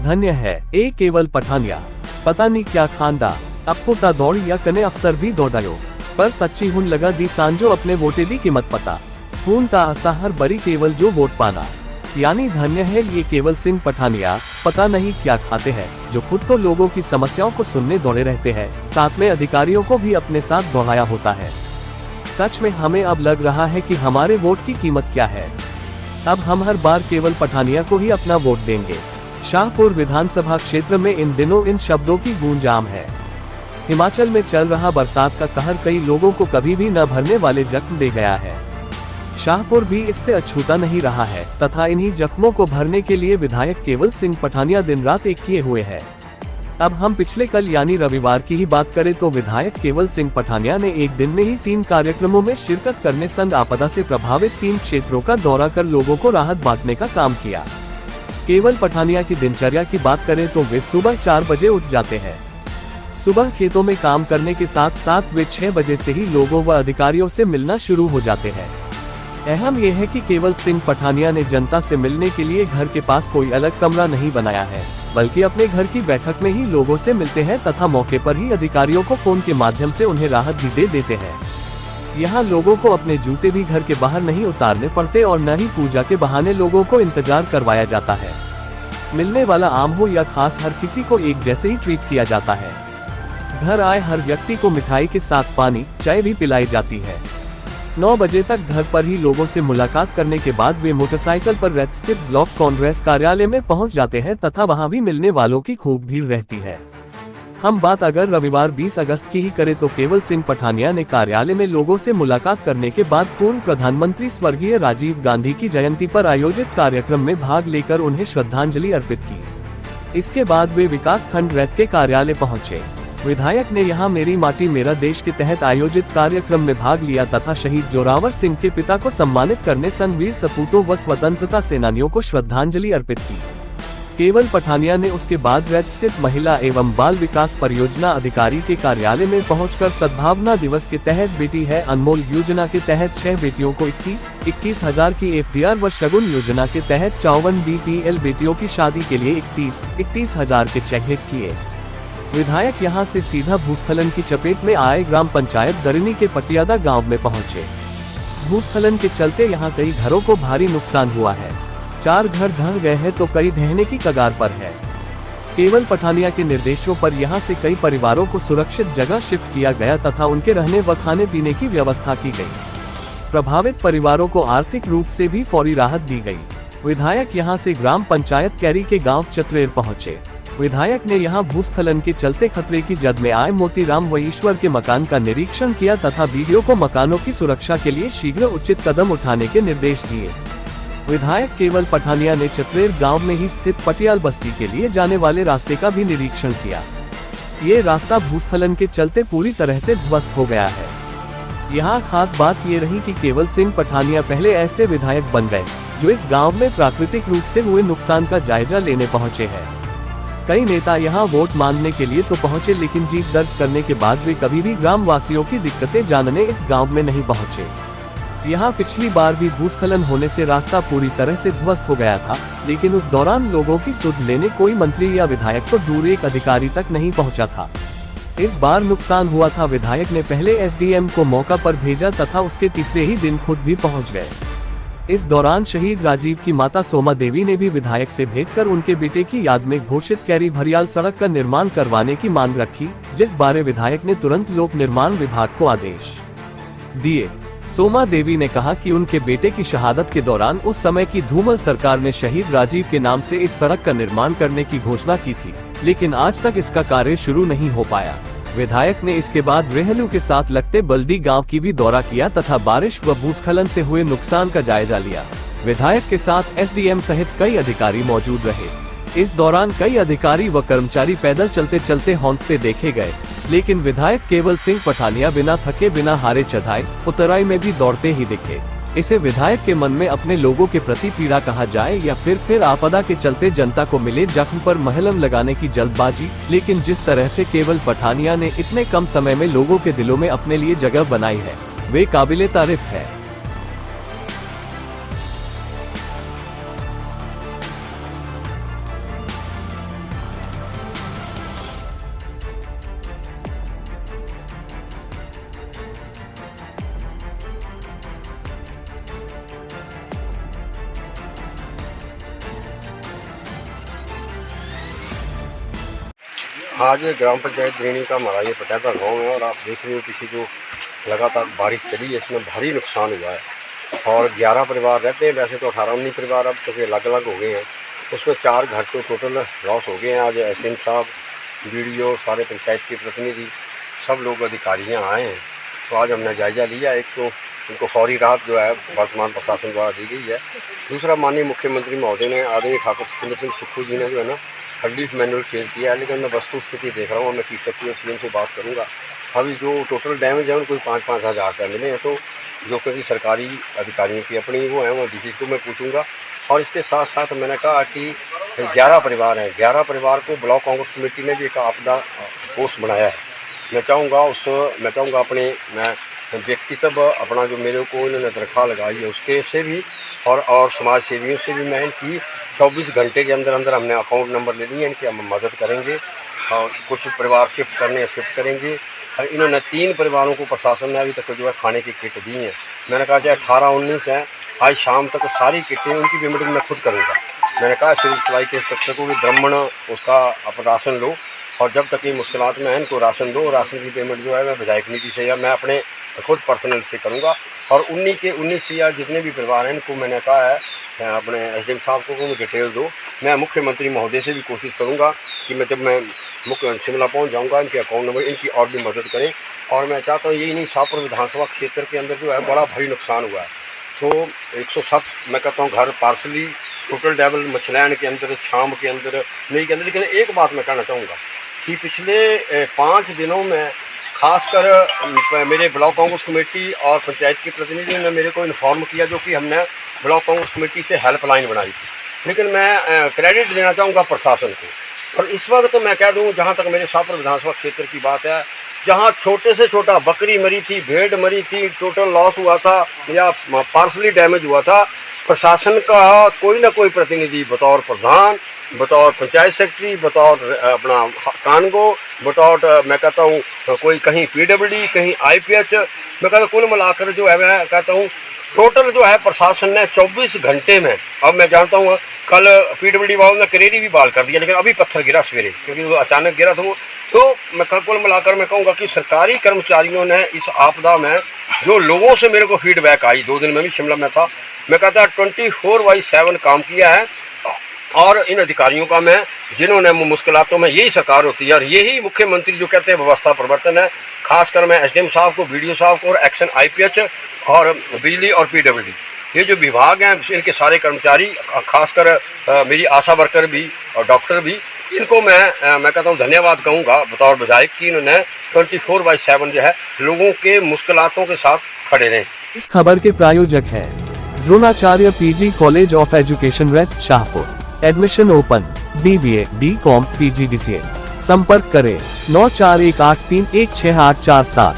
धन्य है ए केवल पठानिया, पता नहीं क्या खांदा, आपको ता दौड़ या कने अफसर भी दौड़ायो, पर सच्ची हुन लगा दी सांजो अपने वोटे दी कीमत पता, हुन ता असहर बरी केवल जो वोट पाना। यानी धन्य है ये केवल सिंह पठानिया, पता नहीं क्या खाते हैं, जो खुद तो लोगों की समस्याओं को सुनने दौड़े रहते हैं, साथ में अधिकारियों को भी अपने साथ दौड़ाया होता है। सच में हमें अब लग रहा है कि हमारे वोट की कीमत क्या है। अब हम हर बार केवल पठानिया को ही अपना वोट देंगे। शाहपुर विधानसभा क्षेत्र में इन दिनों इन शब्दों की गूंज आम है। हिमाचल में चल रहा बरसात का कहर कई लोगों को कभी भी न भरने वाले जख्म दे गया है। शाहपुर भी इससे अछूता नहीं रहा है तथा इन्हीं जख्मों को भरने के लिए विधायक केवल सिंह पठानिया दिन रात एक किए हुए हैं। अब हम पिछले कल यानी रविवार की ही बात करें तो विधायक केवल सिंह पठानिया ने एक दिन में ही 3 कार्यक्रमों में शिरकत करने संग आपदा से प्रभावित 3 क्षेत्रों का दौरा कर लोगों को राहत बांटने का काम किया। केवल पठानिया की दिनचर्या की बात करें तो वे सुबह 4 बजे उठ जाते हैं। सुबह खेतों में काम करने के साथ साथ वे 6 बजे से ही लोगों व अधिकारियों से मिलना शुरू हो जाते हैं। अहम यह है कि केवल सिंह पठानिया ने जनता से मिलने के लिए घर के पास कोई अलग कमरा नहीं बनाया है, बल्कि अपने घर की बैठक में ही लोगों से मिलते हैं तथा मौके पर ही अधिकारियों को फोन के माध्यम से उन्हें राहत भी दे देते हैं। यहाँ लोगों को अपने जूते भी घर के बाहर नहीं उतारने पड़ते और न ही पूजा के बहाने लोगों को इंतजार करवाया जाता है। मिलने वाला आम हो या खास, हर किसी को एक जैसे ही ट्रीट किया जाता है। घर आए हर व्यक्ति को मिठाई के साथ पानी चाय भी पिलाई जाती है। 9 बजे तक घर पर ही लोगों से मुलाकात करने के बाद वे मोटरसाइकिल पर रेत स्थित ब्लॉक कांग्रेस कार्यालय में पहुंच जाते हैं तथा वहां भी मिलने वालों की खूब भीड़ रहती है। हम बात अगर रविवार 20 अगस्त की ही करें तो केवल सिंह पठानिया ने कार्यालय में लोगों से मुलाकात करने के बाद पूर्व प्रधानमंत्री स्वर्गीय राजीव गांधी की जयंती पर आयोजित कार्यक्रम में भाग लेकर उन्हें श्रद्धांजलि अर्पित की। इसके बाद वे विकास खंड रैत के कार्यालय पहुंचे। विधायक ने यहां मेरी माटी मेरा देश के तहत आयोजित कार्यक्रम में भाग लिया तथा शहीद जोरावर सिंह के पिता को सम्मानित करने संग वीर सपूतों व स्वतंत्रता सेनानियों को श्रद्धांजलि अर्पित की। केवल पठानिया ने उसके बाद रैत स्थित महिला एवं बाल विकास परियोजना अधिकारी के कार्यालय में पहुंचकर सद्भावना दिवस के तहत बेटी है अनमोल योजना के तहत 6 बेटियों को 21,000 की FDR व शगुन योजना के तहत 54 BPL बेटियों की शादी के लिए 21,000 के चेक भेंट किए। विधायक यहां से सीधा भूस्खलन की चपेट में आए ग्राम पंचायत दरिनी के पटियादा गांव में पहुंचे। भूस्खलन के चलते यहां कई घरों को भारी नुकसान हुआ है। 4 घर ढह गए हैं तो कई ढहने की कगार पर है। केवल पठानिया के निर्देशों पर यहां से कई परिवारों को सुरक्षित जगह शिफ्ट किया गया तथा उनके रहने व खाने पीने की व्यवस्था की गई। प्रभावित परिवारों को आर्थिक रूप से भी फौरी राहत दी गई। विधायक यहां से ग्राम पंचायत कैरी के गाँव चतरेर पहुँचे। विधायक ने यहां भूस्खलन के चलते खतरे की जद में आए मोतीराम व ईश्वर के मकान का निरीक्षण किया तथा बीडीओ को मकानों की सुरक्षा के लिए शीघ्र उचित कदम उठाने के निर्देश दिए। विधायक केवल पठानिया ने चतरेर गांव में ही स्थित पटियाल बस्ती के लिए जाने वाले रास्ते का भी निरीक्षण किया। ये रास्ता भूस्खलन के चलते पूरी तरह से ध्वस्त हो गया है। यहाँ खास बात ये रही कि केवल सिंह पठानिया पहले ऐसे विधायक बन गए जो इस गाँव में प्राकृतिक रूप से हुए नुकसान का जायजा लेने पहुँचे हैं। कई नेता यहां वोट मांगने के लिए तो पहुंचे, लेकिन जीत दर्ज करने के बाद वे कभी भी ग्राम वासियों की दिक्कतें जानने इस गांव में नहीं पहुंचे। यहां पिछली बार भी भूस्खलन होने से रास्ता पूरी तरह से ध्वस्त हो गया था, लेकिन उस दौरान लोगों की सुध लेने कोई मंत्री या विधायक तो दूर एक अधिकारी तक नहीं पहुंचा था। इस बार नुकसान हुआ था, विधायक ने पहले SDM को मौका पर भेजा तथा उसके तीसरे ही दिन खुद भी पहुँच गए। इस दौरान शहीद राजीव की माता सोमा देवी ने भी विधायक से भेंट कर उनके बेटे की याद में घोषित कैरी भरियाल सड़क का निर्माण करवाने की मांग रखी, जिस बारे विधायक ने तुरंत लोक निर्माण विभाग को आदेश दिए। सोमा देवी ने कहा कि उनके बेटे की शहादत के दौरान उस समय की धूमल सरकार ने शहीद राजीव के नाम से इस सड़क का निर्माण करने की घोषणा की थी, लेकिन आज तक इसका कार्य शुरू नहीं हो पाया। विधायक ने इसके बाद रेहलू के साथ लगते बल्दी गांव की भी दौरा किया तथा बारिश व भूस्खलन से हुए नुकसान का जायजा लिया। विधायक के साथ SDM सहित कई अधिकारी मौजूद रहे। इस दौरान कई अधिकारी व कर्मचारी पैदल चलते चलते हौंकते देखे गए, लेकिन विधायक केवल सिंह पठानिया बिना थके बिना हारे चढ़ाए उतराई में भी दौड़ते ही दिखे। इसे विधायक के मन में अपने लोगों के प्रति पीड़ा कहा जाए या फिर आपदा के चलते जनता को मिले जख्म पर महलम लगाने की जल्दबाजी, लेकिन जिस तरह से केवल पठानिया ने इतने कम समय में लोगों के दिलों में अपने लिए जगह बनाई है, वे काबिले तारीफ है। आज ग्राम पंचायत द्रेणी का हमारा ये पटैता गाँव है और आप देख रहे हो पीछे जो लगातार बारिश चली है इसमें भारी नुकसान हुआ है और 11 परिवार रहते हैं। वैसे तो 18-19 परिवार अब तो अलग अलग हो गए हैं, उसमें 4 घर तो टोटल लॉस हो गए हैं। आज एसडीएम साहब, बीडीओ, सारे पंचायत के प्रतिनिधि, सब लोग अधिकारी यहाँ आए हैं। तो आज हमने जायज़ा लिया। एक तो उनको फौरी राहत जो है वर्तमान प्रशासन द्वारा दी गई है। दूसरा, माननीय मुख्यमंत्री महोदय ने, आदरणीय ठाकुर सुखविंदर सिंह सुक्खू जी ने जो है ना रिलीफ मैनुअल चेंज किया है। लेकिन मैं वस्तु स्थिति देख रहा हूँ, मैं चीफ सेक्रेटरी और सीएम से बात करूँगा। अभी जो टोटल डैमेज है उनको 5-5 हज़ार रुपये मिले हैं। तो जो क्योंकि सरकारी अधिकारियों की अपनी वो है, वो डीसी को मैं पूछूंगा। और इसके साथ साथ मैंने कहा कि 11 परिवार हैं, 11 परिवार को ब्लॉक कांग्रेस कमेटी ने भी एक आपदा कोष बनाया है। मैं चाहूँगा अपने मैं व्यक्तित्व अपना जो मेरे को इन्होंने तनख्वाह लगाई है उसके से भी और समाज सेवियों से भी मैं इनकी 24 घंटे के अंदर अंदर हमने अकाउंट नंबर ले लिए, इनकी हम मदद करेंगे और कुछ परिवार शिफ्ट करेंगे। इन्होंने 3 परिवारों को प्रशासन ने अभी तक जो है खाने की किट दी है। मैंने कहा चाहे 18-19 है, आज शाम तक सारी किटें उनकी पेमेंट मैं खुद करूँगा। मैंने कहा सिविल सप्लाई के इंस्पेक्टर को कि द्रमण उसका अपना राशन लो और जब तक ये मुश्किलात में है इनको राशन दो। राशन की पेमेंट जो है मैं विधायक निधि से या मैं अपने खुद पर्सनल से करूँगा। और 19 या जितने भी परिवार हैं इनको मैंने कहा है अपने एसडीएम साहब को मुझे डिटेल दो। मैं मुख्यमंत्री महोदय से भी कोशिश करूँगा कि जब मैं शिमला पहुँच जाऊँगा इनके अकाउंट नंबर इनकी और भी मदद करें। और मैं चाहता हूँ यही नहीं, शाहपुर विधानसभा क्षेत्र के अंदर जो है बड़ा भारी नुकसान हुआ है। तो 107 मैं कहता हूँ घर पार्सली टोटल डैमेज मछलैंड के अंदर, छाम के अंदर, नई के अंदर। लेकिन एक बात मैं कहना चाहूँगा कि पिछले 5 दिनों में खासकर मेरे ब्लॉक कांग्रेस कमेटी और पंचायत के प्रतिनिधियों ने मेरे को इन्फॉर्म किया, जो कि हमने ब्लॉक कांग्रेस कमेटी से हेल्पलाइन बनाई थी। लेकिन मैं क्रेडिट देना चाहूँगा प्रशासन को। और इस वक्त तो मैं कह दूँ, जहाँ तक मेरे शाहपुर विधानसभा क्षेत्र की बात है, जहाँ छोटे से छोटा बकरी मरी थी, भेड़ मरी थी, टोटल लॉस हुआ था या पार्सली डैमेज हुआ था, प्रशासन का कोई ना कोई प्रतिनिधि बतौर प्रधान, बतौर पंचायत सेक्रेटरी, बतौर अपना कानगो, बतौर मैं कहता हूँ कोई कहीं पीडब्ल्यूडी, कहीं आईपीएच, मैं कहता हूँ कुल मिलाकर जो है मैं कहता हूँ टोटल जो है प्रशासन ने 24 घंटे में, अब मैं जानता हूँ कल पीडब्ल्यूडी वालों ने करेरी भी बहाल कर दिया, लेकिन अभी पत्थर गिरा सवेरे क्योंकि वो अचानक गिरा था वो। तो मैं कुल मिलाकर मैं कहूँगा कि सरकारी कर्मचारियों ने इस आपदा में जो लोगों से मेरे को फीडबैक आई, 2 दिन में भी शिमला में था, मैं कहता 24/7 काम किया है। और इन अधिकारियों का मैं, जिन्होंने मुश्किलातों में, यही सरकार होती है और यही मुख्यमंत्री जो कहते हैं व्यवस्था परिवर्तन है। खासकर मैं एसडीएम साहब को, बीडीओ साहब को और एक्शन आईपीएच और बिजली और पीडब्ल्यूडी, ये जो विभाग हैं इनके सारे कर्मचारी, खासकर मेरी आशा वर्कर भी और डॉक्टर भी, इनको मैं कहता हूँ धन्यवाद कहूँगा बतौर विधायक की इन्होंने 24/7 जो है लोगों के मुश्किलातों के साथ खड़े रहे। इस खबर के प्रायोजक है Dronacharya PG college of education rate Shahpur. Admission open, BBA, BCom, PGDCA। संपर्क करें 9418316847।